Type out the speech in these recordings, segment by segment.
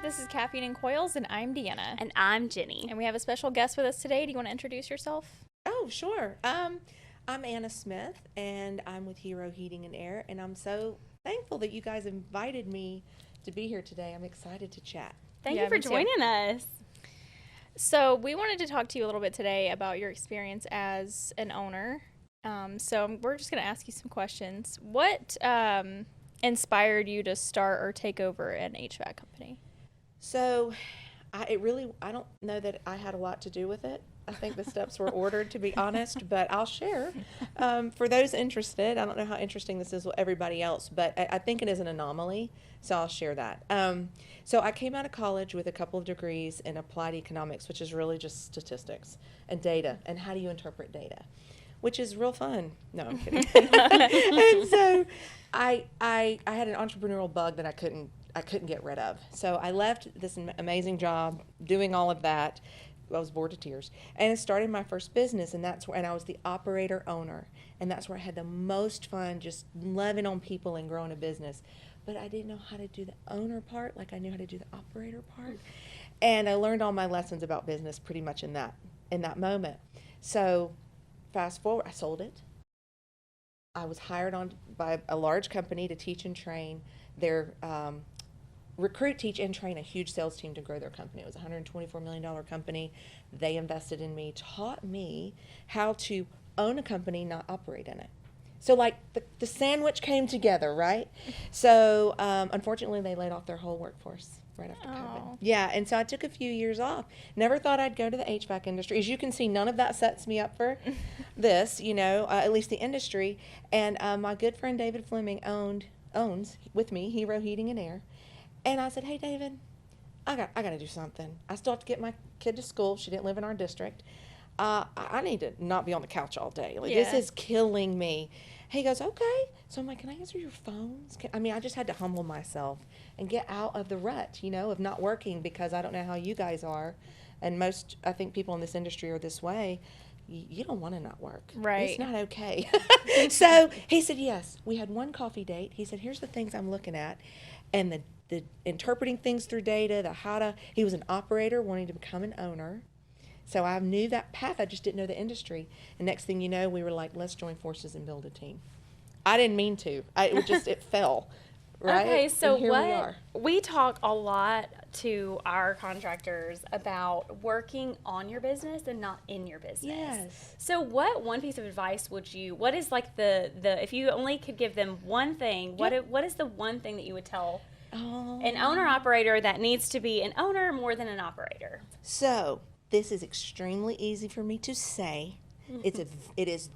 This is Caffeine Coils, and I'm Deanna. And I'm Jenny. And we have a special guest with us today. Do you want to introduce yourself? Oh, sure. I'm Anna Smith, and I'm with Hero Heating and Air, and I'm so thankful that you guys invited me to be here today. I'm excited to chat. Thank you for joining us. So we wanted to talk to you a little bit today about your experience as an owner. So we're just going to ask you some questions. What inspired you to start or take over an HVAC company? So I don't know that I had a lot to do with it. I think the steps were ordered, to be honest, but I'll share. For those interested, I don't know how interesting this is with everybody else, but I think it is an anomaly, so I'll share that. So I came out of college with a couple of degrees in applied economics, which is really just statistics and data, and how do you interpret data, which is real fun. No, I'm kidding. And so I had an entrepreneurial bug that I couldn't get rid of. So I left this amazing job doing all of that. I was bored to tears, and I started my first business, and I was the operator owner, and that's where I had the most fun, just loving on people and growing a business. But I didn't know how to do the owner part like I knew how to do the operator part, and I learned all my lessons about business pretty much in that moment. So fast forward, I sold it. I was hired on by a large company to teach and train their recruit, teach, and train a huge sales team to grow their company. It was a $124 million company. They invested in me, taught me how to own a company, not operate in it. So like the sandwich came together, right? So unfortunately, they laid off their whole workforce right after COVID. Yeah, and so I took a few years off. Never thought I'd go to the HVAC industry. As you can see, none of that sets me up for this, at least the industry. And my good friend David Fleming owns with me Hero Heating and Air. And I said, hey, David, I got to do something. I still have to get my kid to school. She didn't live in our district. I need to not be on the couch all day. This is killing me. He goes, okay. So I'm like, can I answer your phones? I just had to humble myself and get out of the rut, of not working, because I don't know how you guys are. And most, I think, people in this industry are this way. You don't want to not work. Right. It's not okay. So he said, yes. We had one coffee date. He said, here's the things I'm looking at. And the interpreting things through data, he was an operator wanting to become an owner. So I knew that path, I just didn't know the industry. And next thing you know, we were like, let's join forces and build a team. I didn't mean to. It fell, right? Okay, so and here we talk a lot to our contractors about working on your business and not in your business. Yes. So what piece of advice what is like the if you only could give them one thing, what is the one thing that you would tell an owner-operator that needs to be an owner more than an operator? So this is extremely easy for me to say. It is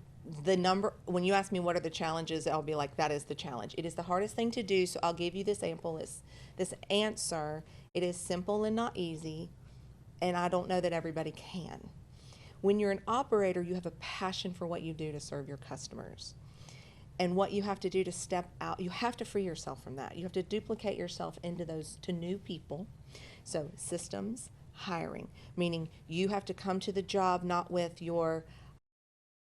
the number. When you ask me what are the challenges, I'll be like, that is the challenge. It is the hardest thing to do. So I'll give you this answer. It is simple and not easy, and I don't know that everybody can. When you're an operator, you have a passion for what you do to serve your customers. And what you have to do to step out, you have to free yourself from that. You have to duplicate yourself to new people. So systems, hiring, meaning you have to come to the job not with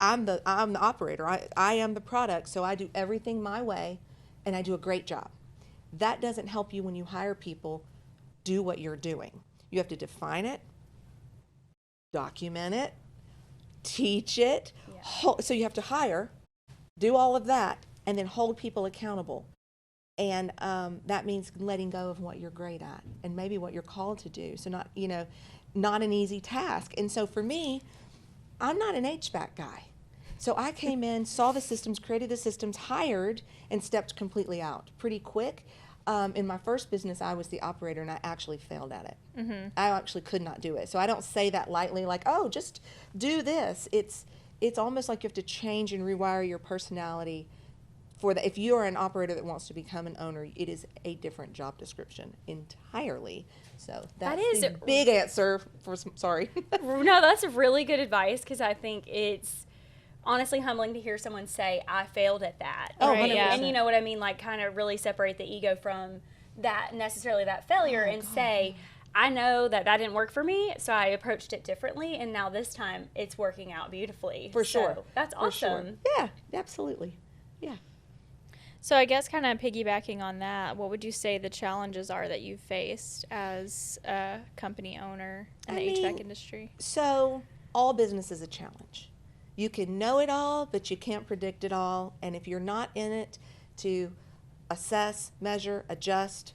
I'm the operator, I am the product, so I do everything my way and I do a great job. That doesn't help you when you hire people do what you're doing. You have to define it, document it, teach it. Yeah. So you have to hire, do all of that, and then hold people accountable. And that means letting go of what you're great at and maybe what you're called to do. So not an easy task. And so for me, I'm not an HVAC guy. So I came in, saw the systems, created the systems, hired, and stepped completely out pretty quick. In my first business, I was the operator, and I actually failed at it. Mm-hmm. I actually could not do it. So I don't say that lightly, like, oh, just do this. It's almost like you have to change and rewire your personality for that. If you are an operator that wants to become an owner, it is a different job description entirely. So that's the big answer. Sorry. No, that's really good advice, because I think it's honestly humbling to hear someone say, I failed at that. Oh, right? Yeah. And you know what I mean? Like, kind of really separate the ego from that failure and say, I know that didn't work for me, so I approached it differently, and now this time it's working out beautifully. For sure. That's awesome. Sure. Yeah, absolutely. Yeah. So I guess kind of piggybacking on that, what would you say the challenges are that you've faced as a company owner in the HVAC industry? So all business is a challenge. You can know it all, but you can't predict it all. And if you're not in it to assess, measure, adjust,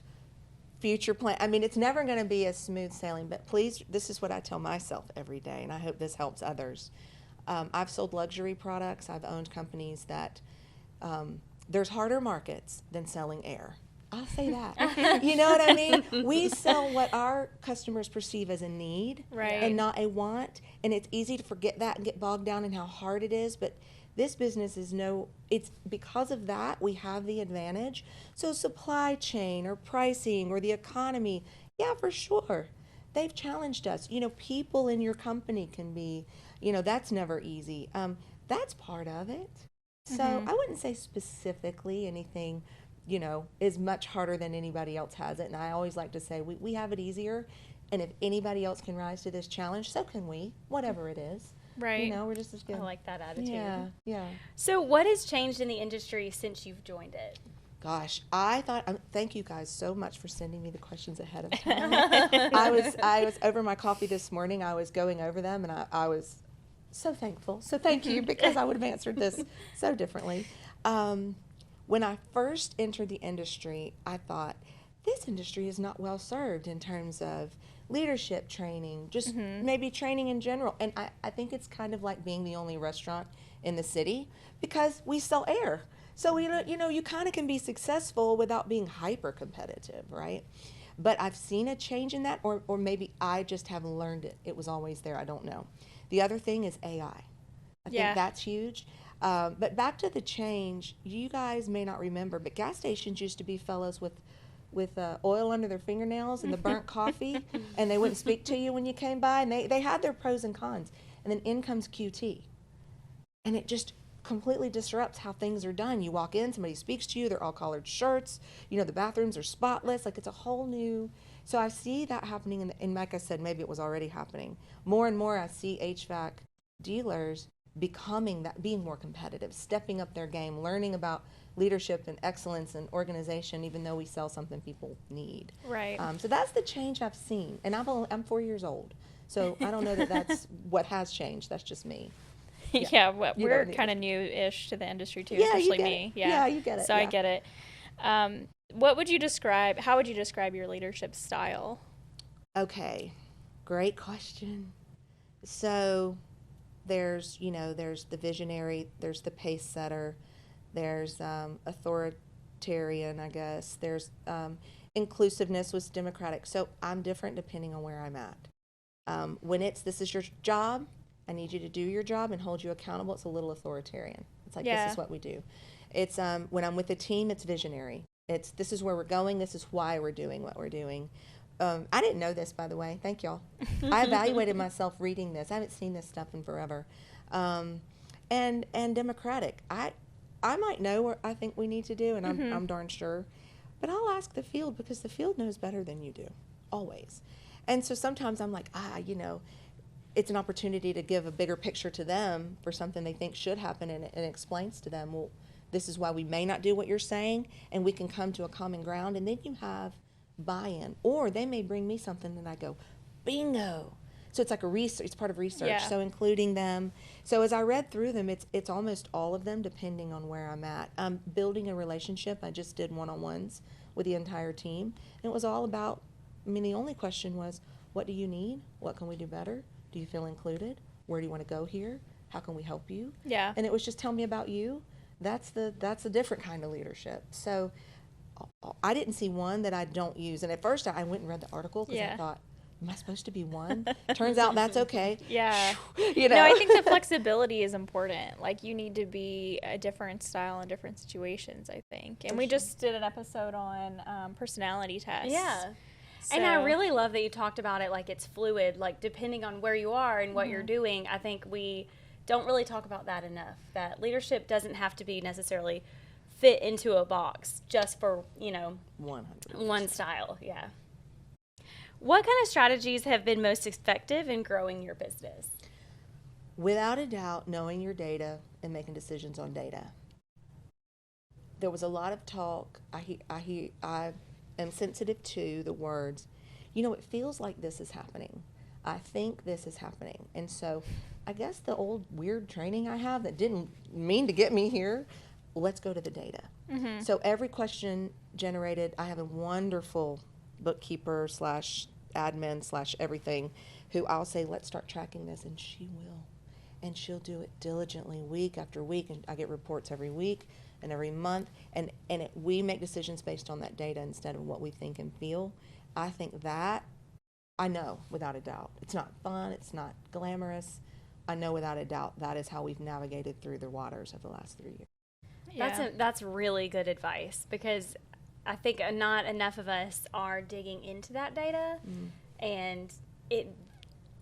future plan, I mean, it's never going to be a smooth sailing. But please, this is what I tell myself every day, and I hope this helps others. I've sold luxury products. I've owned companies that there's harder markets than selling air. I'll say that. You know what I mean? We sell what our customers perceive as a need Right. and not a want. And it's easy to forget that and get bogged down in how hard it is. But this business is it's because of that we have the advantage. So supply chain or pricing or the economy, yeah, for sure. They've challenged us. You know, people in your company can be, that's never easy. That's part of it. So I wouldn't say specifically anything, is much harder than anybody else has it. And I always like to say we have it easier. And if anybody else can rise to this challenge, so can we, whatever it is. Right. We're just as good. I like that attitude. Yeah. So what has changed in the industry since you've joined it? Gosh, I thought, thank you guys so much for sending me the questions ahead of time. I was over my coffee this morning. I was going over them, and I was so thankful. So thank you, because I would have answered this so differently. When I first entered the industry, I thought, this industry is not well served in terms of leadership training, just maybe training in general. And I think it's kind of like being the only restaurant in the city because we sell air. So, you kind of can be successful without being hyper competitive, right? But I've seen a change in that, or maybe I just haven't learned it. It was always there. I don't know. The other thing is AI. I think that's huge. But back to the change, you guys may not remember, but gas stations used to be fellows with oil under their fingernails and the burnt coffee, and they wouldn't speak to you when you came by, and they had their pros and cons. And then in comes QT. And it just completely disrupts how things are done. You walk in, somebody speaks to you, they're all collared shirts, the bathrooms are spotless, like it's a whole new, so I see that happening, and like I said, maybe it was already happening. More and more I see HVAC dealers becoming that, being more competitive, stepping up their game, learning about leadership and excellence and organization, even though we sell something people need. Right. So that's the change I've seen, and I'm 4 years old, so I don't know that that's what has changed. That's just me. Yeah, we're kind of new-ish to the industry too, especially me. Yeah, you get it. So I get it. What would you describe? How would you describe your leadership style? Okay, great question. So there's the visionary, there's the pace setter, there's authoritarian, I guess. There's inclusiveness was democratic. So I'm different depending on where I'm at. When this is your job, I need you to do your job and hold you accountable. It's a little authoritarian. It's like, this is what we do. It's when I'm with a team, it's visionary. This is where we're going. This is why we're doing what we're doing. I didn't know this, by the way. Thank y'all. I evaluated myself reading this. I haven't seen this stuff in forever. And democratic. I might know what I think we need to do, and I'm darn sure. But I'll ask the field, because the field knows better than you do, always. And so sometimes I'm like, it's an opportunity to give a bigger picture to them for something they think should happen, and it explains to them, well, this is why we may not do what you're saying, and we can come to a common ground, and then you have buy-in. Or they may bring me something and I go, bingo. So it's like it's part of research. So including them. So as I read through them, it's almost all of them, depending on where I'm at. Building a relationship. I just did one-on-ones with the entire team, and it was all about, the only question was, what do you need? What can we do better? Do you feel included? Where do you want to go here? How can we help you? Yeah. And it was just, tell me about you. That's a different kind of leadership. So I didn't see one that I don't use. And at first I went and read the article because I thought, am I supposed to be one? Turns out that's okay. Yeah. No, I think the flexibility is important. Like, you need to be a different style in different situations, I think. And we just did an episode on personality tests. Yeah. So. And I really love that you talked about it like it's fluid, like depending on where you are and what you're doing. I think we don't really talk about that enough, that leadership doesn't have to be necessarily fit into a box just for, 100%. one style. Yeah. What kind of strategies have been most effective in growing your business? Without a doubt, knowing your data and making decisions on data. there was a lot of talk. I am sensitive to the words, it feels like this is happening. I think this is happening. And so I guess the old weird training I have that didn't mean to get me here, let's go to the data. Mm-hmm. So every question generated, I have a wonderful bookkeeper slash admin slash everything who I'll say, let's start tracking this, and she will. And she'll do it diligently week after week, and I get reports every week and every month, and we make decisions based on that data instead of what we think and feel. I think that, I know without a doubt, it's not fun, it's not glamorous. I know without a doubt that is how we've navigated through the waters of the last 3 years. Yeah. That's really good advice, because I think not enough of us are digging into that data, and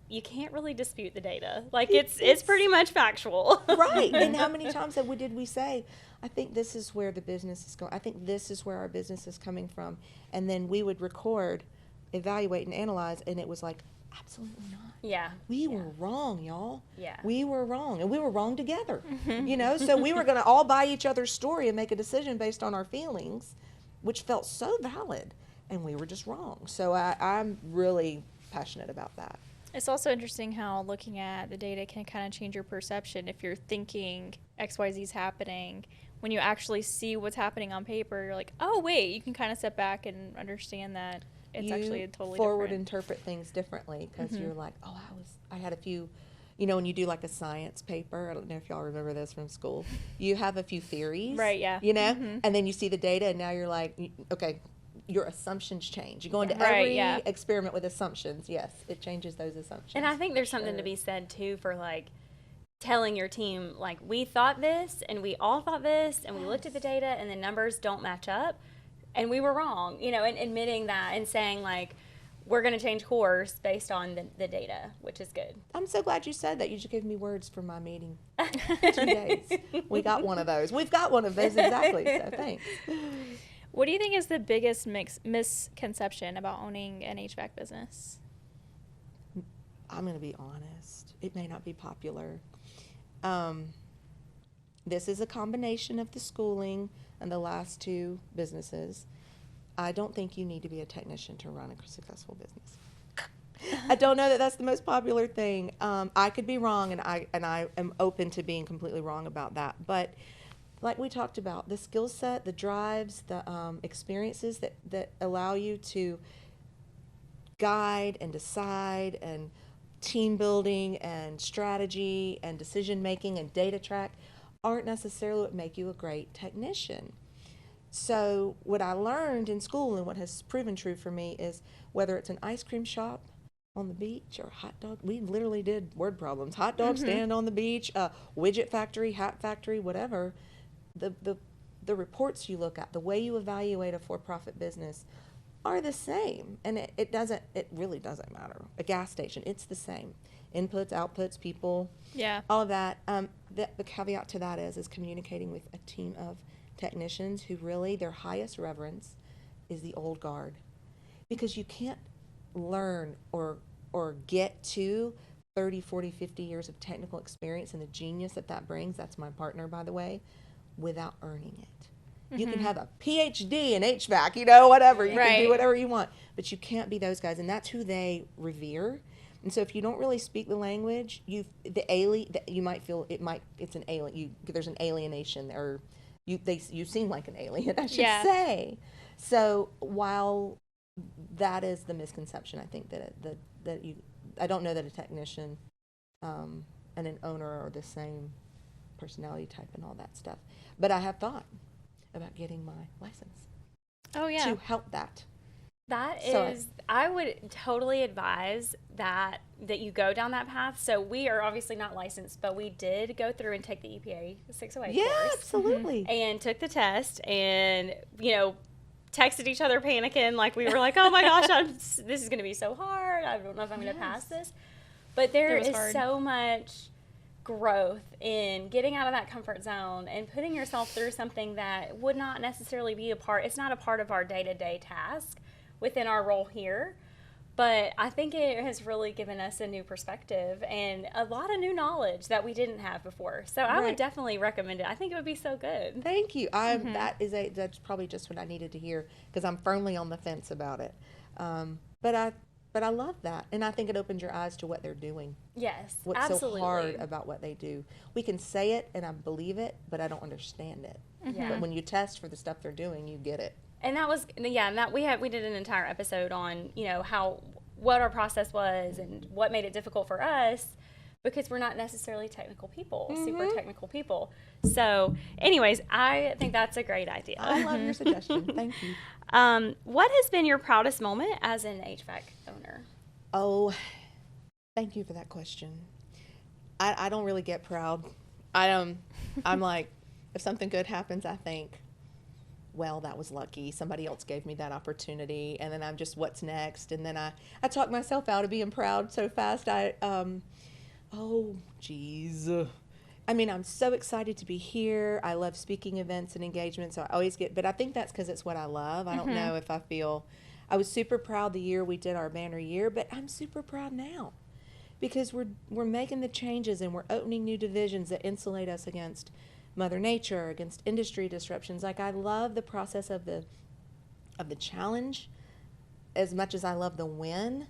you can't really dispute the data. Like it's pretty much factual. Right. And how many times did we say, I think this is where the business is going. I think this is where our business is coming from. And then we would record, evaluate, and analyze, and it was like, absolutely not. Yeah. We were wrong, y'all. Yeah. We were wrong, and we were wrong together. So we were going to all buy each other's story and make a decision based on our feelings, which felt so valid, and we were just wrong. So I'm really passionate about that. It's also interesting how looking at the data can kind of change your perception. If you're thinking XYZ is happening, when you actually see what's happening on paper, you're like, oh, wait, you can kind of step back and understand that it's actually a totally forward different. interpret things differently, because you're like, oh, I had a few, when you do like a science paper, I don't know if y'all remember this from school, you have a few theories. Right, yeah. And then you see the data, and now you're like, okay, your assumptions change. You go into every experiment with assumptions. Yes, it changes those assumptions. And I think there's something to be said too for like telling your team, like, we thought this and we all thought this, and we looked at the data and the numbers don't match up and we were wrong, and admitting that and saying like, we're going to change course based on the data, which is good. I'm so glad you said that. You just gave me words for my meeting. 2 days. We got one of those. We've got one of those exactly. So thanks. What do you think is the biggest misconception about owning an HVAC business? I'm going to be honest. It may not be popular. This is a combination of the schooling and the last 2 businesses. I don't think you need to be a technician to run a successful business. I don't know that that's the most popular thing. I could be wrong, and I am open to being completely wrong about that. But like we talked about, the skill set, the drives, the experiences that allow you to guide and decide, and team building and strategy and decision making and data track aren't necessarily what make you a great technician. So what I learned in school, and what has proven true for me, is whether it's an ice cream shop on the beach or hot dog, we literally did word problems, hot dog stand on the beach, widget factory, hat factory, whatever, the reports you look at, the way you evaluate a for-profit business are the same. And it really doesn't matter. A gas station, it's the same. Inputs, outputs, people, all of that. The caveat to that is communicating with a team of technicians who really, their highest reverence is the old guard. Because you can't learn or get to 30, 40, 50 years of technical experience and the genius that brings, that's my partner, by the way, without earning it. You can have a PhD in HVAC, whatever. You can do whatever you want. But you can't be those guys. And that's who they revere. And so if you don't really speak the language, you might feel it's an alien. There's an alienation, or you seem like an alien, I should say. So while that is the misconception, I think I don't know that a technician and an owner are the same personality type and all that stuff. But I have thought about getting my license. Oh, yeah. To help that. I would totally advise that you go down that path. So we are obviously not licensed, but we did go through and take the EPA 608 course. Yeah, absolutely. And took the test, and, texted each other panicking, like we were like, oh my gosh, this is going to be so hard. I don't know if I'm going to pass this. But there is so much growth in getting out of that comfort zone and putting yourself through something that would not necessarily be it's not a part of our day-to-day task within our role here, But I think it has really given us a new perspective and a lot of new knowledge that we didn't have before. So I would definitely recommend it. I think it would be so good. Thank you. That's probably just what I needed to hear, because I'm firmly on the fence about it. But I love that, and I think it opens your eyes to what they're doing. Yes, What's absolutely. so hard about what they do? We can say it, and I believe it, but I don't understand it. Yeah. But when you test for the stuff they're doing, you get it. And that was, yeah, and that we did an entire episode on, what our process was and what made it difficult for us, because we're not necessarily technical people, super technical people. So anyways, I think that's a great idea. I love your suggestion. Thank you. What has been your proudest moment as an HVAC owner? Oh, thank you for that question. I don't really get proud. I'm like, if something good happens, I think, well, that was lucky. Somebody else gave me that opportunity. And then I'm just, what's next? And then I talk myself out of being proud so fast. Oh, geez. I mean, I'm so excited to be here. I love speaking events and engagements. So I always but I think that's because it's what I love. I don't know if I was super proud the year we did our banner year, but I'm super proud now, because we're making the changes and we're opening new divisions that insulate us against Mother Nature, against industry disruptions. Like, I love the process of the challenge as much as I love the win.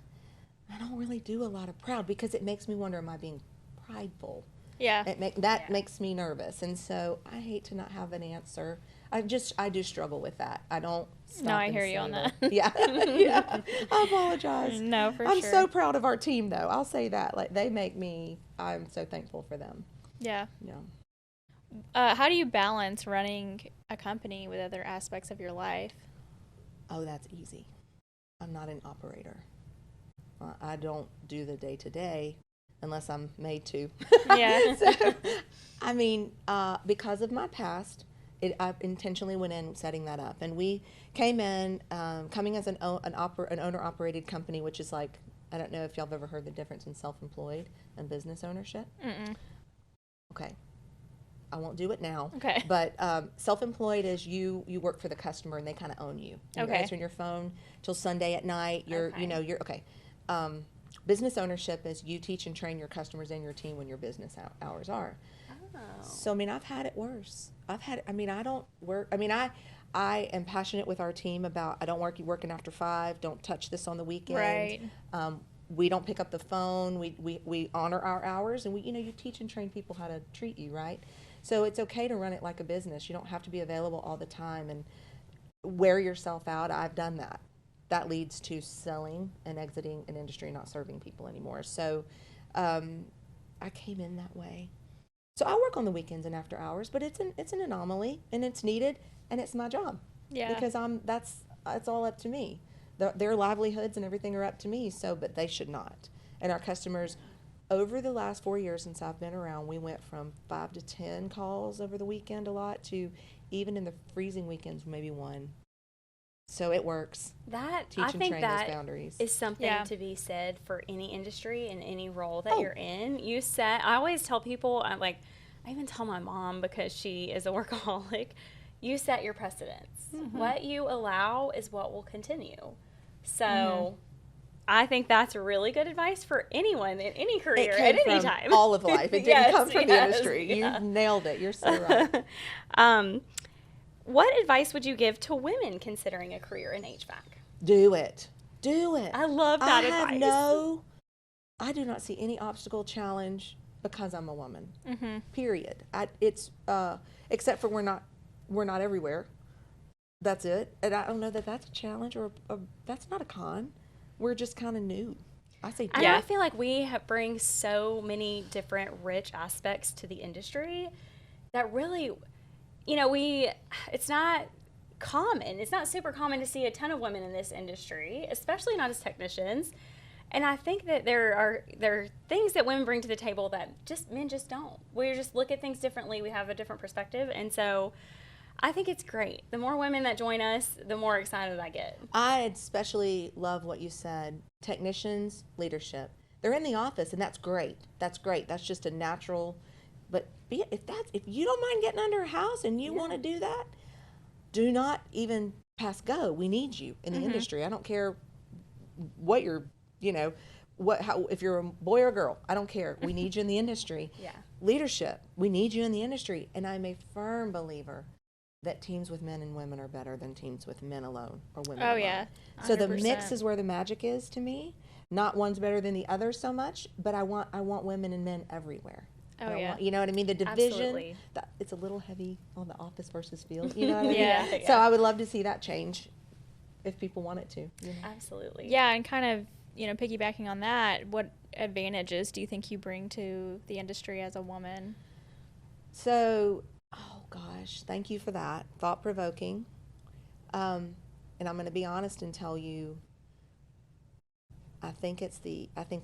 I don't really do a lot of proud, because it makes me wonder, am I being prideful? Yeah. That makes me nervous, and so I hate to not have an answer. I do struggle with that. I don't stop. No, I hear you on that. Yeah. Yeah. I apologize. No, for I'm sure. so proud of our team, though. I'll say that. Like, I'm so thankful for them. Yeah. Yeah. How do you balance running a company with other aspects of your life? Oh, that's easy. I'm not an operator. I don't do the day-to-day unless I'm made to. Yeah. So, I mean, because of my past, I intentionally went in setting that up. And we came in, coming as an owner-operated company, which is like, I don't know if y'all have ever heard the difference in self-employed and business ownership. Mm-mm. Okay. I won't do it now. Okay. But self-employed is you work for the customer and they kind of own you. You're Okay. answering your phone till Sunday at night. You're okay. Business ownership is you teach and train your customers and your team when your business hours are. Oh. So, I mean, I've had it worse. I don't work. I mean, I am passionate with our team about, I don't working after 5. Don't touch this on the weekend. Right. We don't pick up the phone. We honor our hours, and you teach and train people how to treat you, right? So it's okay to run it like a business. You don't have to be available all the time and wear yourself out. I've done that. That leads to selling and exiting an industry and not serving people anymore. So I came in that way. So I work on the weekends and after hours, but it's an anomaly, and it's needed, and it's my job. Yeah. Because it's all up to me. Their livelihoods and everything are up to me. So, but they should not. And our customers, over the last 4 years since I've been around, we went from 5 to 10 calls over the weekend a lot to, even in the freezing weekends, maybe 1. So it works. I Teach and think train that those boundaries. is something Yeah. to be said for any industry and any role that you're in. I always tell people, I even tell my mom, because she is a workaholic, you set your precedents. Mm-hmm. What you allow is what will continue. So I think that's really good advice for anyone in any career It at came any from time. all of life. It didn't Yes, come from the yes, industry. yeah. You nailed it. You're so right. What advice would you give to women considering a career in HVAC? Do it. Do it. I love that advice. I do not see any obstacle, challenge, because I'm a woman. Mm-hmm. Period. It's except for we're not everywhere. That's it. And I don't know that that's a challenge or that's not a con. We're just kind of new. I say, And Yeah. I feel like we bring so many different rich aspects to the industry that really, it's not common. It's not super common to see a ton of women in this industry, especially not as technicians. And I think that there are things that women bring to the table that men just don't. We just look at things differently. We have a different perspective. And so I think it's great. The more women that join us, the more excited I get. I especially love what you said. Technicians, leadership. They're in the office, and that's great. That's great. That's just a natural. But if you don't mind getting under a house and you want to do that, do not even pass go. We need you in the industry. I don't care what your you know, if you're a boy or a girl, I don't care. We need you in the industry. Yeah. Leadership, we need you in the industry. And I'm a firm believer that teams with men and women are better than teams with men alone or women alone. Yeah. So the mix 100%. is where the magic is to me. Not one's better than the other so much, but I want women and men everywhere. Oh, yeah. You know what I mean? The division, Absolutely. it's a little heavy on the office versus field. You know what I mean? Yeah. So I would love to see that change if people want it to. You know? Absolutely. Yeah, and kind of, piggybacking on that, what advantages do you think you bring to the industry as a woman? So, oh gosh, thank you for that. Thought provoking. And I'm going to be honest and tell you, I think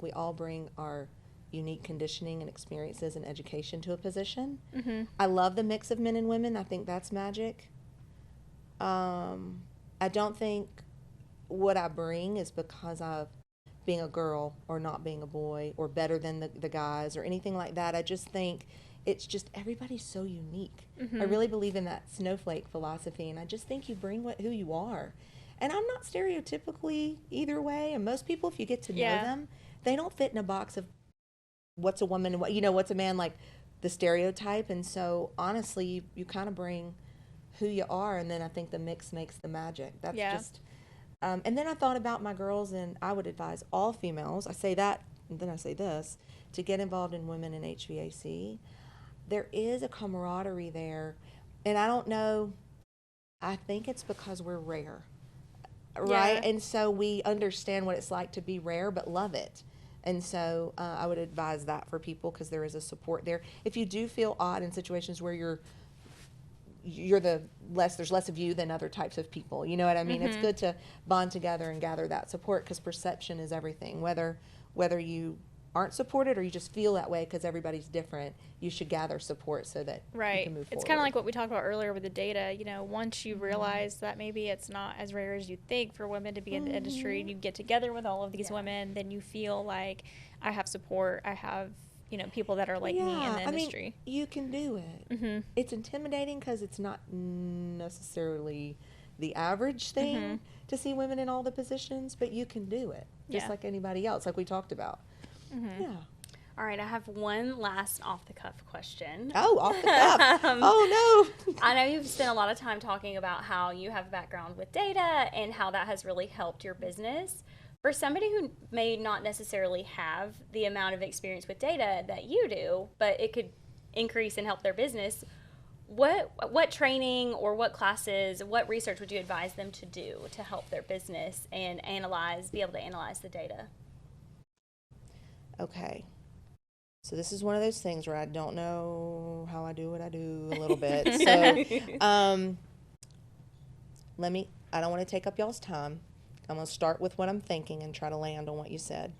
we all bring our unique conditioning and experiences and education to a position. Mm-hmm. I love the mix of men and women. I think that's magic. I don't think what I bring is because of being a girl or not being a boy or better than the guys or anything like that. I just think it's just everybody's so unique. Mm-hmm. I really believe in that snowflake philosophy, and I just think you bring who you are. And I'm not stereotypically either way. And most people, if you get to know them, they don't fit in a box of what's a woman and what's a man, like the stereotype. And so honestly, you kind of bring who you are, and then I think the mix makes the magic. That's just and then I thought about my girls, and I would advise all females, I say that and then I say this, to get involved in women in HVAC. There is a camaraderie there, and I don't know, I think it's because we're rare, right? And so we understand what it's like to be rare but love it. And so I would advise that for people, because there is a support there. If you do feel odd in situations where there's less of you than other types of people, you know what I mean? It's good to bond together and gather that support, because perception is everything. Whether you aren't supported or you just feel that way because everybody's different, you should gather support so that you can move forward. It's kind of like what we talked about earlier with the data. Once you realize that maybe it's not as rare as you think for women to be in the industry, and you get together with all of these women, then you feel like I have support. I have people that are like me in the industry. I mean, you can do it. Mm-hmm. It's intimidating because it's not necessarily the average thing to see women in all the positions, but you can do it just like anybody else, like we talked about. Mm-hmm. Yeah. All right, I have one last off-the-cuff question. Oh, off the cuff. Oh, no. I know you've spent a lot of time talking about how you have a background with data and how that has really helped your business. For somebody who may not necessarily have the amount of experience with data that you do, but it could increase and help their business, what training or what classes, what research would you advise them to do to help their business and be able to analyze the data? Okay. So this is one of those things where I don't know how I do what I do a little bit. So I don't want to take up y'all's time. I'm going to start with what I'm thinking and try to land on what you said.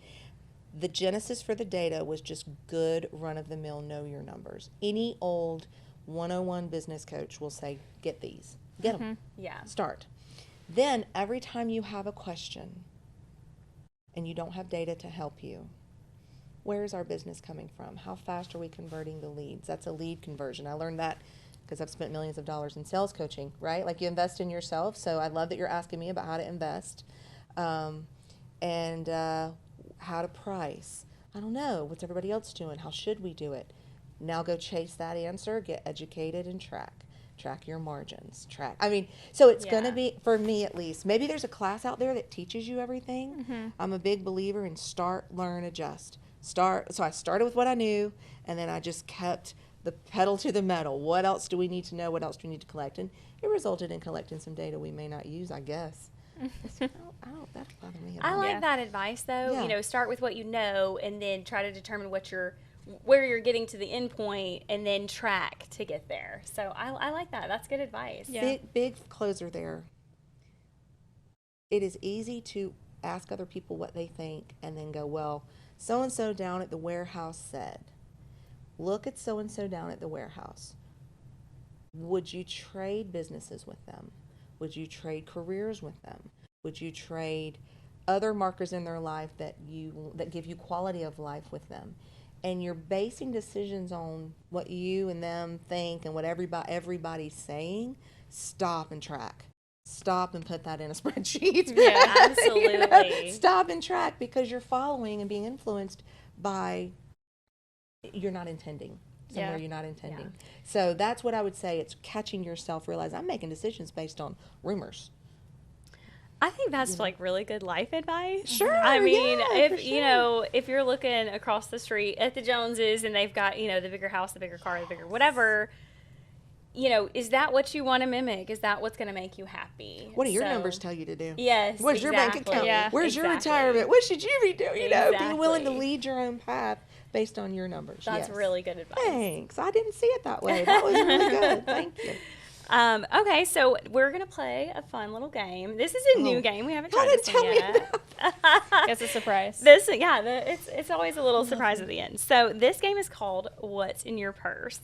The genesis for the data was just good run-of-the-mill know your numbers. Any old 101 business coach will say, get these. Get them. Yeah. Start. Then every time you have a question and you don't have data to help you, where is our business coming from? How fast are we converting the leads? That's a lead conversion. I learned that because I've spent millions of dollars in sales coaching, right? Like, you invest in yourself. So I love that you're asking me about how to invest and how to price. I don't know. What's everybody else doing? How should we do it? Now go chase that answer, get educated, and track your margins. So it's going to be, for me at least, maybe there's a class out there that teaches you everything. I'm a big believer in start, learn, adjust. So I started with what I knew, and then I just kept the pedal to the metal. What else do we need to know? What else do we need to collect? And it resulted in collecting some data we may not use, I guess. That bother me at I all. like that advice, though. Yeah. Start with what you know, and then try to determine where you're getting to the end point, and then track to get there. So I like that. That's good advice. Yeah. Big closer there. It is easy to ask other people what they think and then go, well, so-and-so down at the warehouse said. Look at so-and-so down at the warehouse. Would you trade businesses with them? Would you trade careers with them? Would you trade other markers in their life that give you quality of life with them? And you're basing decisions on what you and them think and what everybody's saying. Stop and track. stop and put that in a spreadsheet. Yeah, absolutely. Stop and track, because you're following and being influenced by you're not intending. Somewhere you're not intending. Yeah. So that's what I would say. It's catching yourself, realize I'm making decisions based on rumors. I think that's like really good life advice. Sure, I mean, yeah, if for you sure. know, if you're looking across the street at the Joneses and they've got, the bigger house, the bigger car, the bigger whatever, is that what you want to mimic? Is that what's going to make you happy? What do your numbers tell you to do? Yes. Where's your bank account? Yeah, Where's your exactly. retirement? What should you be doing? Being willing to Exactly. lead your own path based on your numbers. That's Yes. really good advice. Thanks. I didn't see it that way. That was really good. Thank you. Okay, so we're going to play a fun little game. This is a new game. We haven't tried Y'all this didn't one tell me yet. It's a surprise. It's always a little surprise at the end. So this game is called What's in Your Purse?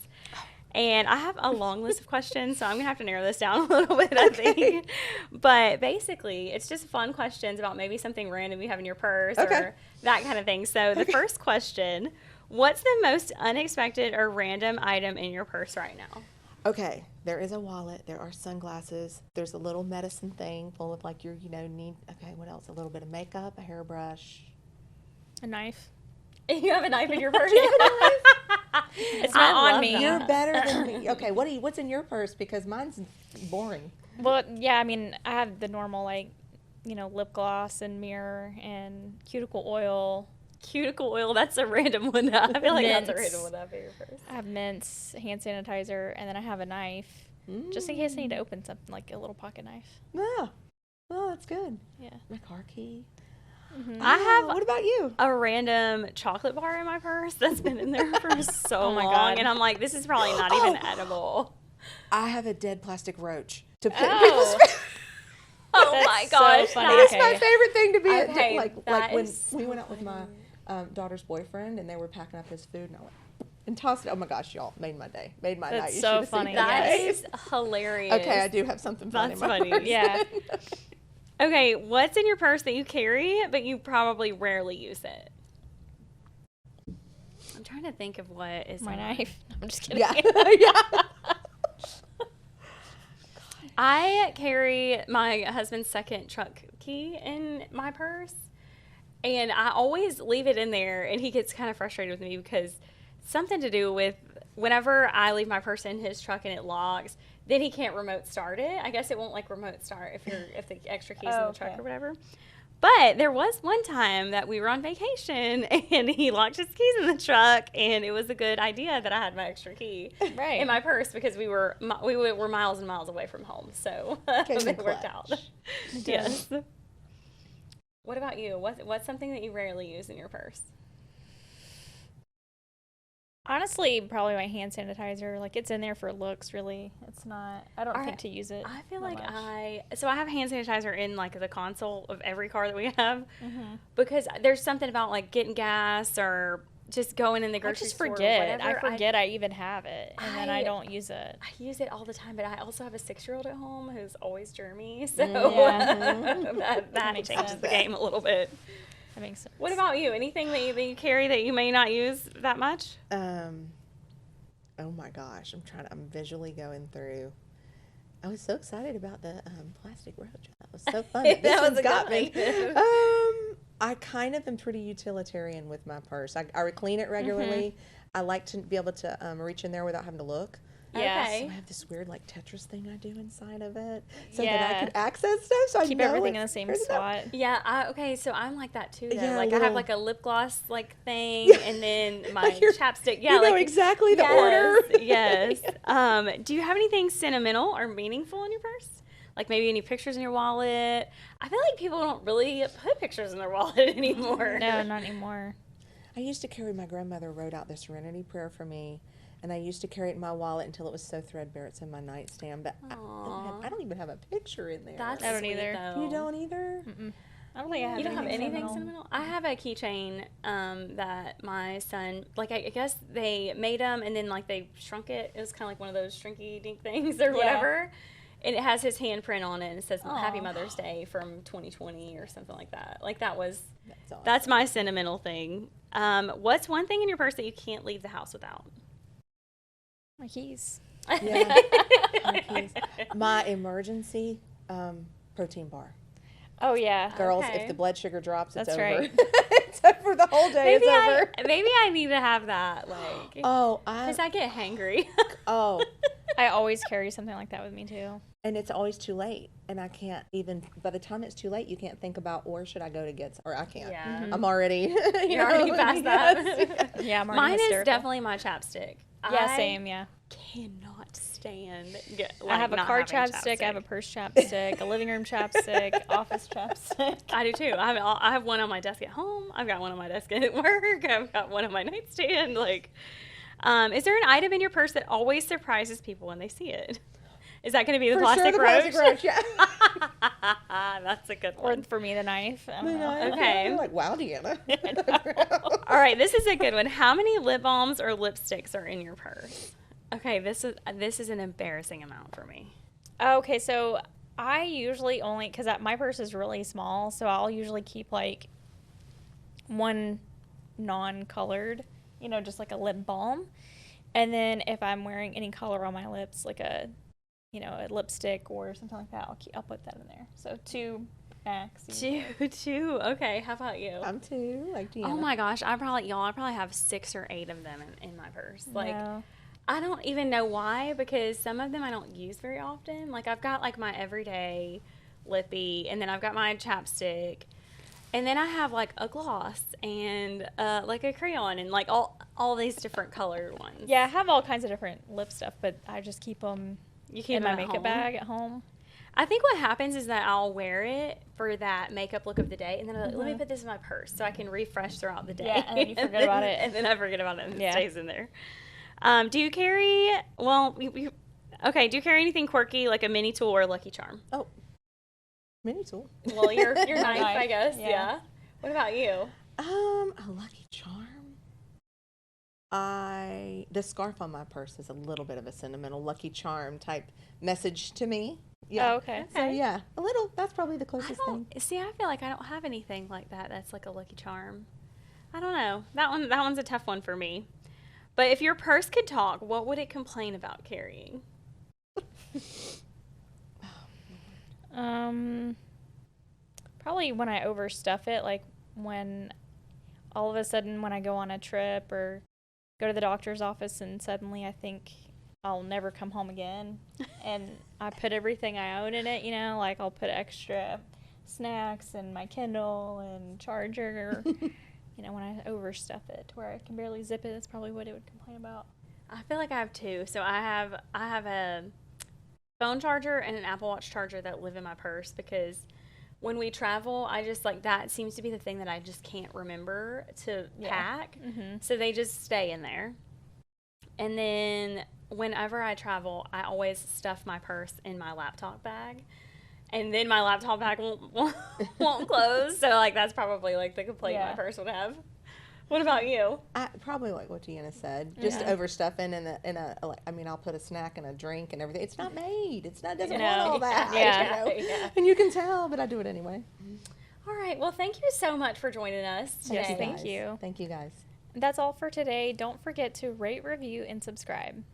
And I have a long list of questions, so I'm going to have to narrow this down a little bit, I think. But basically, it's just fun questions about maybe something random you have in your purse or that kind of thing. So the first question, what's the most unexpected or random item in your purse right now? Okay, there is a wallet. There are sunglasses. There's a little medicine thing full of like your, need. Okay, what else? A little bit of makeup, a hairbrush. A knife. You have a knife in your purse? It's not on me. You're better than me. Okay, what's in your purse? Because mine's boring. Well, yeah, I mean, I have the normal, lip gloss and mirror and cuticle oil. Cuticle oil, that's a random one. I feel like that's a Mints. random one to have in your purse. I have mints, hand sanitizer, and then I have a knife, just in case I need to open something, like a little pocket knife. Oh, that's good. Yeah. My car key. I have What about you? a random chocolate bar in my purse that's been in there for so Oh my long. God. And I'm like, this is probably not even edible. I have a dead plastic roach to put Oh. in people's Oh That's my so gosh. funny. That's Okay. my favorite thing to be Okay, like that when is we so went out with my daughter's boyfriend and they were packing up his food and I went and tossed it. Oh my gosh, y'all made my day, made my That's night. You so should have seen funny. her That face. is hilarious. Okay, I do have something funny. That's in my funny. purse. Yeah. Okay, what's in your purse that you carry, but you probably rarely use it? I'm trying to think of what is My in knife. No, I'm just kidding. Yeah, yeah. I carry my husband's second truck key in my purse, and I always leave it in there, and he gets kind of frustrated with me because something to do with whenever I leave my purse in his truck and it locks, then he can't remote start it. I guess it won't like remote start if the extra key's in the truck okay. or whatever. But there was one time that we were on vacation and he locked his keys in the truck, and it was a good idea that I had my extra key Right. in my purse because we were miles and miles away from home, so Came in it worked clutch. out. Yes. What about you? What's something that you rarely use in your purse? Honestly, probably my hand sanitizer. Like, it's in there for looks, really. It's not, I don't All think right. to use it. I feel that like much. I have hand sanitizer in like the console of every car that we have Mm-hmm. because there's something about like getting gas or just going in the I grocery just store. or forget. whatever. I forget I even have it, and then I I- don't use it. I use it all the time, but I also have a 6-year-old at home who's always germy, so Yeah. that Makes changes sense. the game a little bit. That makes sense. What about you? Anything that you carry that you may not use that much? Oh my gosh, I'm visually going through. I was so excited about the plastic roach. That was so fun. That This was one's a got good me. one. I kind of am pretty utilitarian with my purse. I clean it regularly. I like to be able to reach in there without having to look. Yes. Okay. So I have this weird like Tetris thing I do inside of it, so that Yeah. I could access stuff. So I Keep know everything in the it's- same there's enough. spot. Yeah, okay, so I'm like that too. Though. Yeah, like I have little- like a lip gloss like thing, Yeah. and then my Like you're- chapstick. Yeah, you know like exactly the yes, order. Yes. Do you have anything sentimental or meaningful in your purse? Like maybe any pictures in your wallet? I feel like people don't really put pictures in their wallet anymore. No, not anymore. I used to carry, my grandmother wrote out the Serenity Prayer for me, and I used to carry it in my wallet until it was so threadbare it's in my nightstand. But I don't even have a picture in there. That's I don't sweet, either. Though. You don't either? Mm-mm. I don't think I have You don't have anything sentimental. sentimental? I have a keychain that my son, like I guess they made them and then like they shrunk it. It was kind of like one of those shrinky dink things or whatever. And it has his handprint on it and it says Happy Aw. Mother's Day from 2020 or something like that. Like that's awesome. that's my sentimental thing. What's one thing in your purse that you can't leave the house without? My keys. Yeah. My keys. My emergency Protein bar. Oh yeah. Girls, Okay. if the blood sugar drops, it's That's over. right. It's over. The whole day is over. Maybe I need to have that, like, Oh, because I get hangry. oh, I always carry something like that with me too. and it's always too late, and I can't even. By the time it's too late, you can't think about where should I go to get, or I can't. Yeah. I'm already. You're already past that. Yes. Yeah, I'm already Mine is hysterical. definitely my chapstick. Yeah, I same. Yeah. cannot stand. I have a not car having chapstick. I have a purse chapstick. A living room chapstick. Office chapstick. I do too. I have one on my desk at home. I've got one on my desk at work. I've got one on my nightstand. Like, is there an item in your purse that always surprises people when they see it? Is that going to be the For plastic sure, the roach? plastic roach. Yeah. That's a good Or one. for me, the knife. I don't know. Okay. You're like, wow, Deanna. All right, this is a good one. How many lip balms or lipsticks are in your purse? Okay, this is an embarrassing amount for me. Okay, so I usually only, because my purse is really small, so I'll usually keep like one non-colored, just like a lip balm. And then if I'm wearing any color on my lips, like a lipstick or something like that, I'll put that in there. So 2 max. Two. Okay, how about you? I'm too, like Deanna. Oh my gosh, I probably have 6 or 8 of them in my purse. Like, No. I don't even know why, because some of them I don't use very often. Like, I've got like my everyday lippy, and then I've got my chapstick, and then I have like a gloss and like a crayon, and like all these different colored ones. Yeah, I have all kinds of different lip stuff, but I just keep them You keep in them my at makeup home? bag at home. I think what happens is that I'll wear it for that makeup look of the day, and then I'm like, let me Mhm. put this in my purse so I can refresh throughout the day. Yeah, and then you forget about it. And then I forget about it, and Yeah. it stays in there. Do you carry, do you carry anything quirky, like a mini tool or a Lucky Charm? Oh, mini tool. Well, your knife, I knife, guess. yeah. Yeah. What about you? A Lucky Charm. The scarf on my purse is a little bit of a sentimental Lucky Charm type message to me. Yeah. Oh, okay. So yeah, a little. That's probably the closest thing. I feel like I don't have anything like that. That's like a Lucky Charm. I don't know. That one's a tough one for me. But if your purse could talk, what would it complain about carrying? Probably when I overstuff it, like when all of a sudden when I go on a trip or go to the doctor's office and suddenly I think I'll never come home again, and I put everything I own in it, like I'll put extra snacks and my Kindle and charger, when I overstuff it to where I can barely zip it, that's probably what it would complain about. I feel like I have 2. So I have a phone charger and an Apple Watch charger that live in my purse, because when we travel, I just like that seems to be the thing that I just can't remember to pack. Mm-hmm. So they just stay in there. And then whenever I travel, I always stuff my purse in my laptop bag. And then my laptop bag won't close. So like that's probably like the complaint my purse would have. What about you? Probably like what Deanna said, just overstuffing I'll put a snack and a drink and everything. It's not made. Doesn't want all that. Yeah. Yeah. And you can tell, but I do it anyway. All right. Well, thank you so much for joining us today. Yes, thank guys. you. Thank you guys. That's all for today. Don't forget to rate, review, and subscribe.